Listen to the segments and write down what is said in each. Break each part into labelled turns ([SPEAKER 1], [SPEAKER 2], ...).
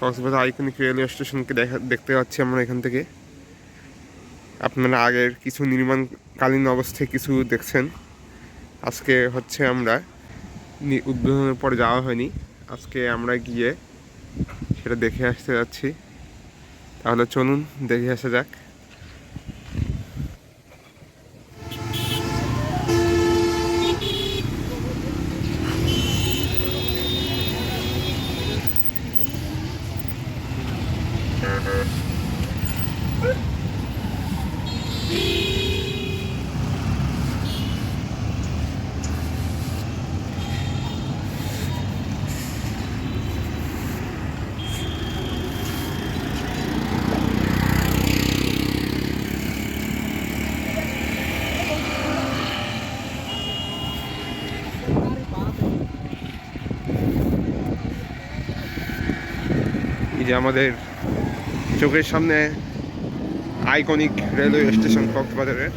[SPEAKER 1] Cox's Bazar iconic railway স্টেশনকে দেখতে পাচ্ছি আমরা এখান থেকে। আপনারা আগের কিছু নির্মাণকালীন অবস্থায় কিছু দেখছেন। আজকে হচ্ছে আমরা উদ্বোধনের পরে যাওয়া হয়নি, আজকে আমরা গিয়ে সেটা দেখে আসতে যাচ্ছি। তাহলে চলুন দেখে আসা যাক। এই যে আমাদের চোখের সামনে আইকনিক রেলওয়ে স্টেশন কক্সবাজারের।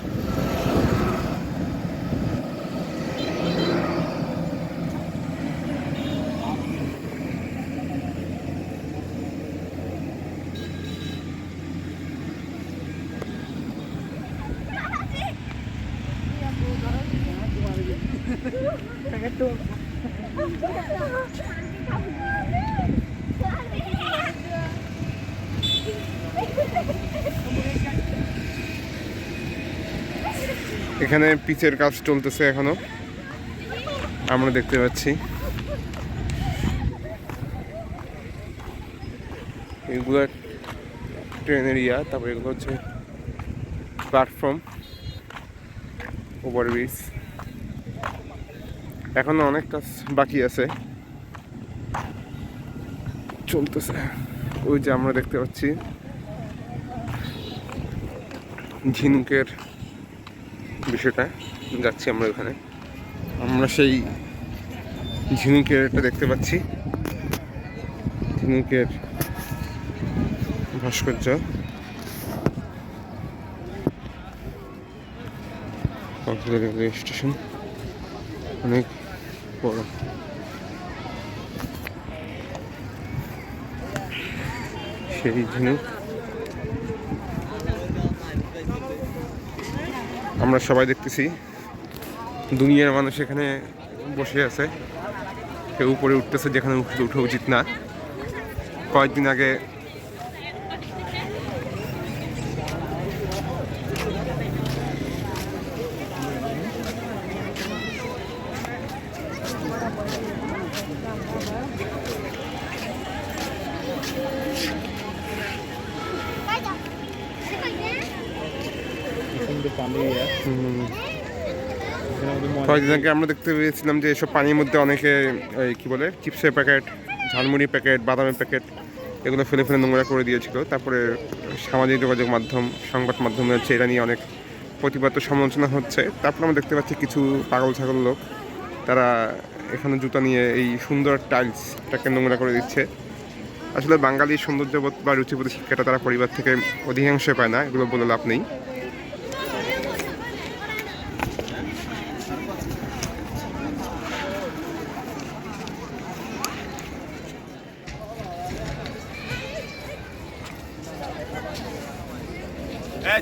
[SPEAKER 1] এখানে পিচের কাজ চলতেছে এখনো, আমরা দেখতে পাচ্ছি। এগুলো ট্রেনের তারপর এগুলো হচ্ছে প্ল্যাটফর্ম, ওভারব্রিজ। এখনো অনেক কাজ বাকি আছে, চলতেছে। ওই যে আমরা দেখতে পাচ্ছি ঝিনুকের বিষয়টা, যাচ্ছি আমরা ওখানে। আমরা সেই ঝিনুকেরটা দেখতে পাচ্ছি, ঝিনুকের ভাস্কর্য। কক্সবাজার রেলওয়ে স্টেশন অনেক বড়। সেই ঝিনুক আমরা সবাই দেখতেছি। দুনিয়ার মানুষ এখানে বসে আছে, কেউ উপরে উঠতেছে যেখানে উঠা উচিত না। কয়েকদিন আগে আমরা দেখতে পেয়েছিলাম যে এসব পানির মধ্যে অনেকে কি বলে চিপসের প্যাকেট, ঝালমুড়ি প্যাকেট, বাদামের প্যাকেট এগুলো ফেলে ফেলে নোংরা করে দিয়েছিল। তারপরে সামাজিক যোগাযোগ মাধ্যম, সংবাদ মাধ্যমে হচ্ছে এটা নিয়ে অনেক প্রতিবাদ সমালোচনা হচ্ছে। তারপর আমরা দেখতে পাচ্ছি কিছু পাগল ছাগল লোক, তারা এখানে জুতা নিয়ে এই সুন্দর টাইলসটাকে নোংরা করে দিচ্ছে। আসলে বাঙালির সৌন্দর্যবোধ বা রুচিবোধ শিক্ষাটা তারা পরিবার থেকে অধিকাংশ পায় না, এগুলো বলে লাভ নেই।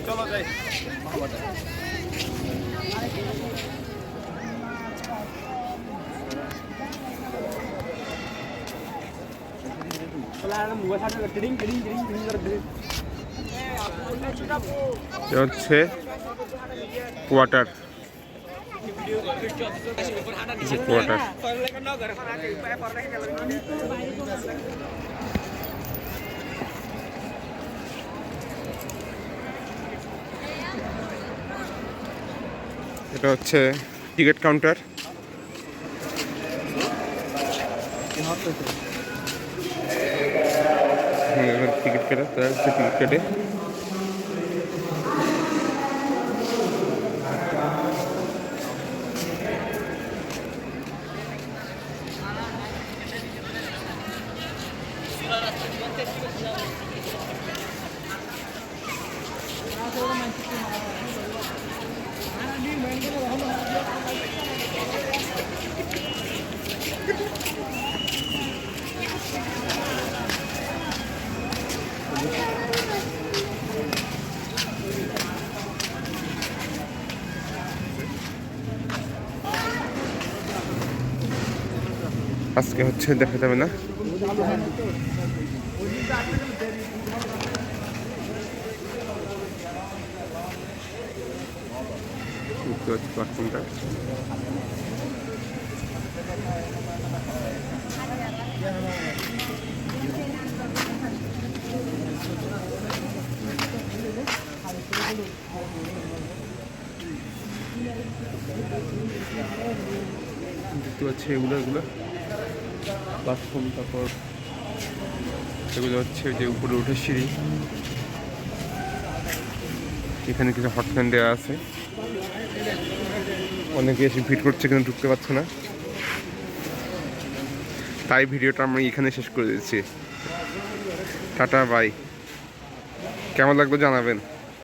[SPEAKER 1] চলো যাই। হচ্ছে কোয়ার্টার, কোয়ার্টার। এটা হচ্ছে টিকিট কাউন্টার। টিকিট কেটে তারা হচ্ছে টিকিট কেটে আজকে হচ্ছে দেখা যাবে না। বাথরুমটা দেখতে পাচ্ছি এগুলো বাথরুম। তারপর এগুলো হচ্ছে যে উপরে উঠে সিঁড়ি। এখানে কিছু হটফ্যান দেওয়া আছে, অনেকে এসে ভিড় করছে কিন্তু ঢুকতে পারছে না, তাই ভিডিওটা আমরা এখানে শেষ করে দিচ্ছি। Tata bye. কেমন লাগলো জানাবেন।